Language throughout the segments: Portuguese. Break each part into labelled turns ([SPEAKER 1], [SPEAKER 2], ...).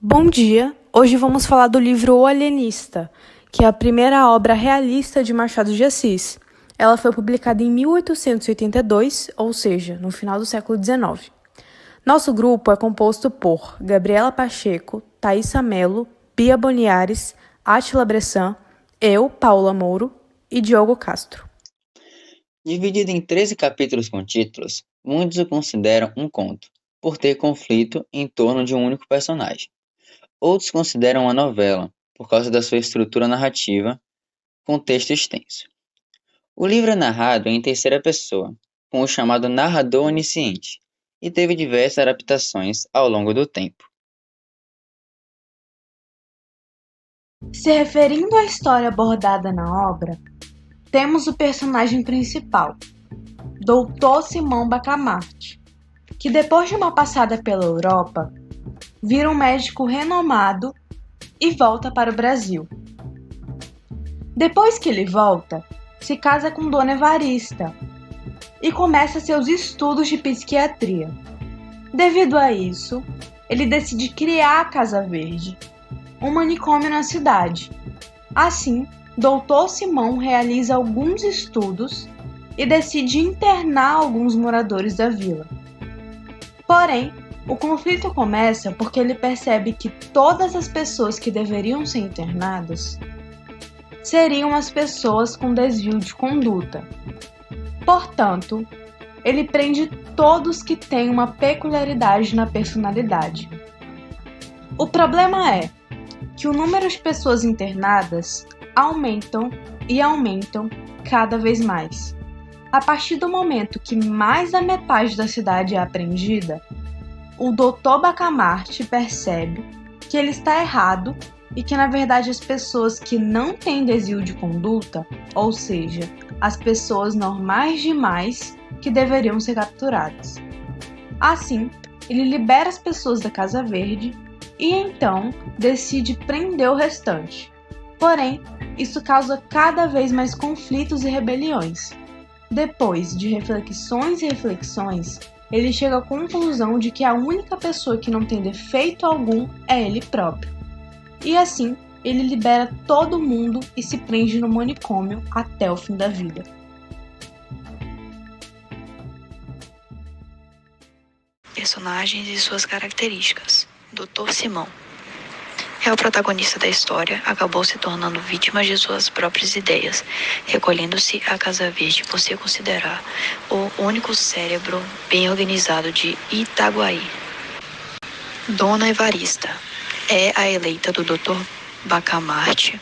[SPEAKER 1] Bom dia! Hoje vamos falar do livro O Alienista, que é a primeira obra realista de Machado de Assis. Ela foi publicada em 1882, ou seja, no final do século XIX. Nosso grupo é composto por Gabriela Pacheco, Thaisa Mello, Bia Boniares, Átila Bressan, eu, Paula Mouro e Diogo Castro.
[SPEAKER 2] Dividido em 13 capítulos com títulos, muitos o consideram um conto, por ter conflito em torno de um único personagem. Outros consideram uma novela, por causa da sua estrutura narrativa, com texto extenso. O livro é narrado em terceira pessoa, com o chamado narrador onisciente, e teve diversas adaptações ao longo do tempo.
[SPEAKER 1] Se referindo à história abordada na obra, temos o personagem principal, Dr. Simão Bacamarte, que depois de uma passada pela Europa, vira um médico renomado e volta para o Brasil. Depois que ele volta, se casa com Dona Evarista e começa seus estudos de psiquiatria. Devido a isso, ele decide criar a Casa Verde, um manicômio na cidade. Assim, Dr. Simão realiza alguns estudos e decide internar alguns moradores da vila. Porém, o conflito começa porque ele percebe que todas as pessoas que deveriam ser internadas seriam as pessoas com desvio de conduta. Portanto, ele prende todos que têm uma peculiaridade na personalidade. O problema é que o número de pessoas internadas aumentam e aumentam cada vez mais. A partir do momento que mais da metade da cidade é apreendida, o Dr. Bacamarte percebe que ele está errado e que, na verdade, as pessoas que não têm desvio de conduta, ou seja, as pessoas normais demais, que deveriam ser capturadas. Assim, ele libera as pessoas da Casa Verde e então decide prender o restante. Porém, isso causa cada vez mais conflitos e rebeliões. Depois de reflexões e reflexões, ele chega à conclusão de que a única pessoa que não tem defeito algum é ele próprio. E assim, ele libera todo mundo e se prende no manicômio até o fim da vida.
[SPEAKER 3] Personagens e suas características. Dr. Simão é o protagonista da história, acabou se tornando vítima de suas próprias ideias, recolhendo-se à Casa Verde por se considerar o único cérebro bem organizado de Itaguaí. Dona Evarista é a eleita do Dr. Bacamarte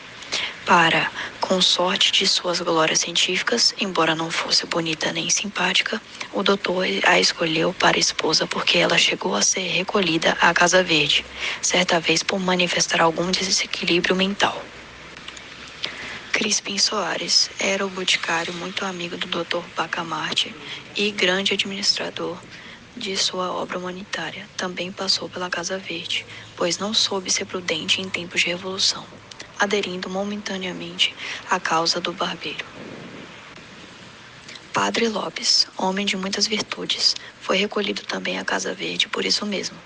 [SPEAKER 3] para, consorte de suas glórias científicas, embora não fosse bonita nem simpática, o doutor a escolheu para esposa porque ela chegou a ser recolhida à Casa Verde, certa vez por manifestar algum desequilíbrio mental. Crispim Soares era o boticário muito amigo do Dr. Bacamarte e grande administrador de sua obra humanitária. Também passou pela Casa Verde, pois não soube ser prudente em tempos de revolução, aderindo momentaneamente à causa do barbeiro. Padre Lopes, homem de muitas virtudes, foi recolhido também à Casa Verde por isso mesmo.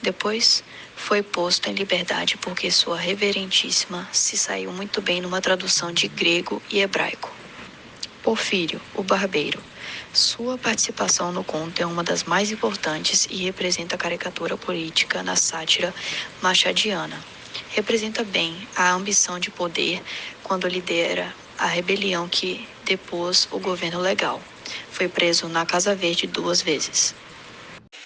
[SPEAKER 3] Depois foi posto em liberdade porque sua reverentíssima se saiu muito bem numa tradução de grego e hebraico. Porfírio, o barbeiro. Sua participação no conto é uma das mais importantes e representa a caricatura política na sátira machadiana. Representa bem a ambição de poder quando lidera a rebelião que depôs o governo legal. Foi preso na Casa Verde 2 vezes.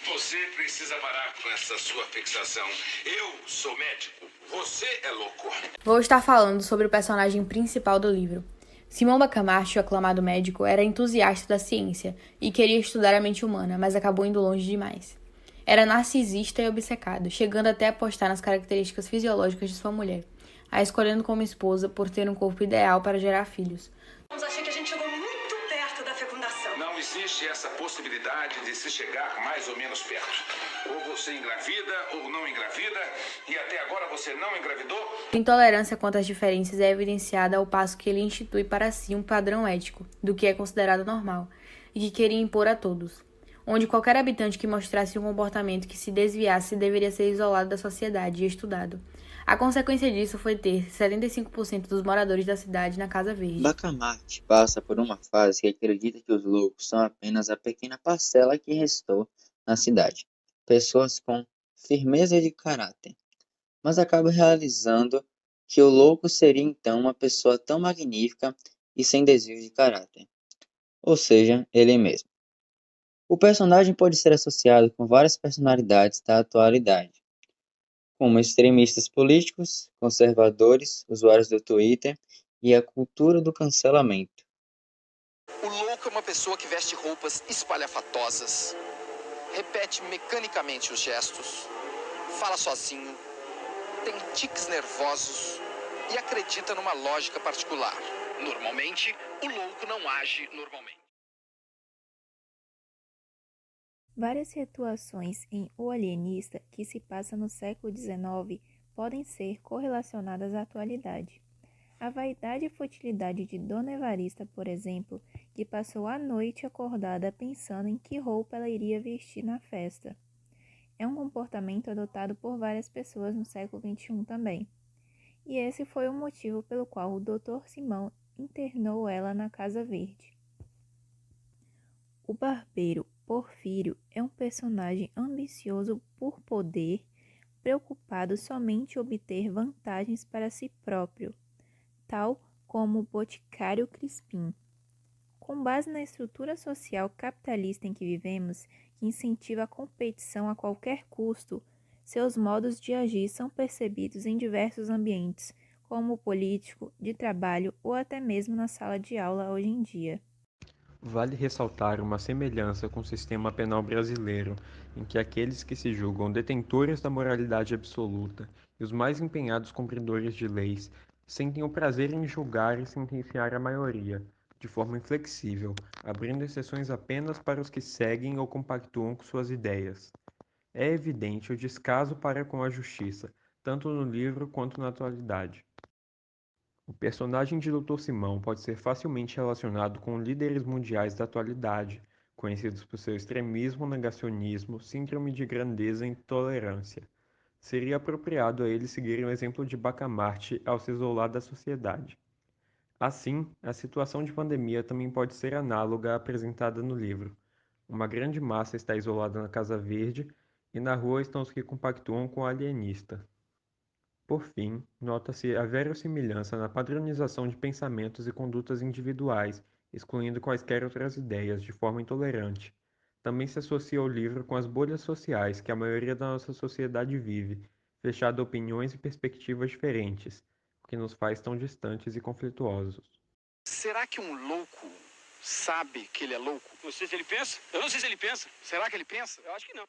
[SPEAKER 4] Você precisa parar com essa sua fixação. Eu sou médico, você é louco.
[SPEAKER 5] Vou estar falando sobre o personagem principal do livro. Simão Bacamarte, o aclamado médico, era entusiasta da ciência e queria estudar a mente humana, mas acabou indo longe demais. Era narcisista e obcecado, chegando até a apostar nas características fisiológicas de sua mulher, a escolhendo como esposa por ter um corpo ideal para gerar filhos.
[SPEAKER 6] Achei que a gente chegou muito perto da fecundação.
[SPEAKER 4] Não existe essa possibilidade de se chegar mais ou menos perto. Ou você engravida ou não engravida, e até agora você não engravidou?
[SPEAKER 5] A intolerância quanto às diferenças é evidenciada ao passo que ele institui para si um padrão ético do que é considerado normal e que queria impor a todos. onde qualquer habitante que mostrasse um comportamento que se desviasse deveria ser isolado da sociedade e estudado. A consequência disso foi ter 75% dos moradores da cidade na Casa Verde.
[SPEAKER 2] Bacamarte passa por uma fase que acredita que os loucos são apenas a pequena parcela que restou na cidade, pessoas com firmeza de caráter, mas acaba realizando que o louco seria então uma pessoa tão magnífica e sem desvio de caráter, ou seja, ele mesmo. O personagem pode ser associado com várias personalidades da atualidade, como extremistas políticos, conservadores, usuários do Twitter e a cultura do cancelamento.
[SPEAKER 7] O louco é uma pessoa que veste roupas espalhafatosas, repete mecanicamente os gestos, fala sozinho, tem tiques nervosos e acredita numa lógica particular. Normalmente, o louco não age normalmente.
[SPEAKER 8] Várias situações em O Alienista, que se passa no século XIX, podem ser correlacionadas à atualidade. A vaidade e futilidade de Dona Evarista, por exemplo, que passou a noite acordada pensando em que roupa ela iria vestir na festa. É um comportamento adotado por várias pessoas no século XXI também. E esse foi o motivo pelo qual o Dr. Simão internou ela na Casa Verde. O barbeiro Porfírio é um personagem ambicioso por poder, preocupado somente em obter vantagens para si próprio, tal como o boticário Crispim. Com base na estrutura social capitalista em que vivemos, que incentiva a competição a qualquer custo, seus modos de agir são percebidos em diversos ambientes, como o político, de trabalho ou até mesmo na sala de aula hoje em dia.
[SPEAKER 9] Vale ressaltar uma semelhança com o sistema penal brasileiro, em que aqueles que se julgam detentores da moralidade absoluta e os mais empenhados cumpridores de leis sentem o prazer em julgar e sentenciar a maioria, de forma inflexível, abrindo exceções apenas para os que seguem ou compactuam com suas ideias. É evidente o descaso para com a justiça, tanto no livro quanto na atualidade. O personagem de Dr. Simão pode ser facilmente relacionado com líderes mundiais da atualidade, conhecidos por seu extremismo, negacionismo, síndrome de grandeza e intolerância. Seria apropriado a eles seguirem o exemplo de Bacamarte ao se isolar da sociedade. Assim, a situação de pandemia também pode ser análoga à apresentada no livro. Uma grande massa está isolada na Casa Verde e na rua estão os que compactuam com o alienista. Por fim, nota-se a verossimilhança na padronização de pensamentos e condutas individuais, excluindo quaisquer outras ideias, de forma intolerante. Também se associa o livro com as bolhas sociais que a maioria da nossa sociedade vive, fechada a opiniões e perspectivas diferentes, o que nos faz tão distantes e conflituosos.
[SPEAKER 7] Será que um louco sabe que ele é louco?
[SPEAKER 10] Não sei se ele pensa. Eu não sei se ele pensa.
[SPEAKER 7] Será que ele pensa?
[SPEAKER 10] Eu acho que não.